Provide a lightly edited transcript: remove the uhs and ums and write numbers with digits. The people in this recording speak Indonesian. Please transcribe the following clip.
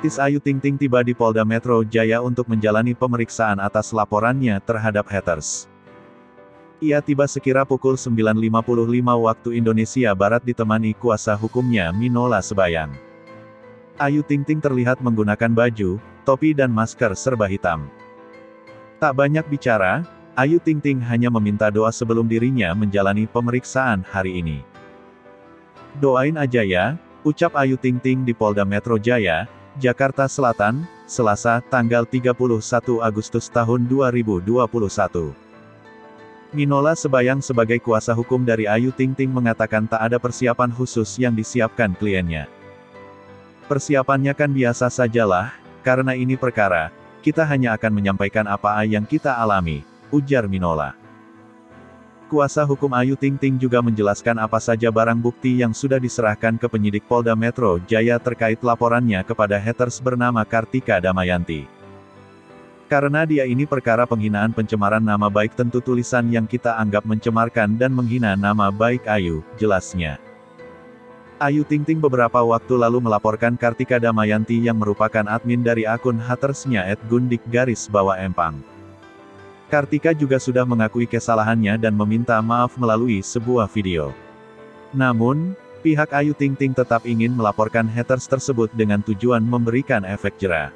Artis Ayu Ting Ting tiba di Polda Metro Jaya untuk menjalani pemeriksaan atas laporannya terhadap haters. Ia tiba sekira pukul 9.55 waktu Indonesia Barat ditemani kuasa hukumnya Minola Sebayang. Ayu Ting Ting terlihat menggunakan baju, topi dan masker serba hitam. Tak banyak bicara, Ayu Ting Ting hanya meminta doa sebelum dirinya menjalani pemeriksaan hari ini. "Doain aja ya," ucap Ayu Ting Ting di Polda Metro Jaya, Jakarta Selatan, Selasa, tanggal 31 Agustus tahun 2021. Minola Sebayang sebagai kuasa hukum dari Ayu Ting Ting mengatakan tak ada persiapan khusus yang disiapkan kliennya. "Persiapannya kan biasa sajalah, karena ini perkara, kita hanya akan menyampaikan apa yang kita alami," ujar Minola. Kuasa hukum Ayu Ting Ting juga menjelaskan apa saja barang bukti yang sudah diserahkan ke penyidik Polda Metro Jaya terkait laporannya kepada haters bernama Kartika Damayanti. "Karena dia ini perkara penghinaan pencemaran nama baik, tentu tulisan yang kita anggap mencemarkan dan menghina nama baik Ayu," jelasnya. Ayu Ting Ting beberapa waktu lalu melaporkan Kartika Damayanti yang merupakan admin dari akun hatersnya @gundik_empang. Kartika juga sudah mengakui kesalahannya dan meminta maaf melalui sebuah video. Namun, pihak Ayu Ting Ting tetap ingin melaporkan haters tersebut dengan tujuan memberikan efek jera.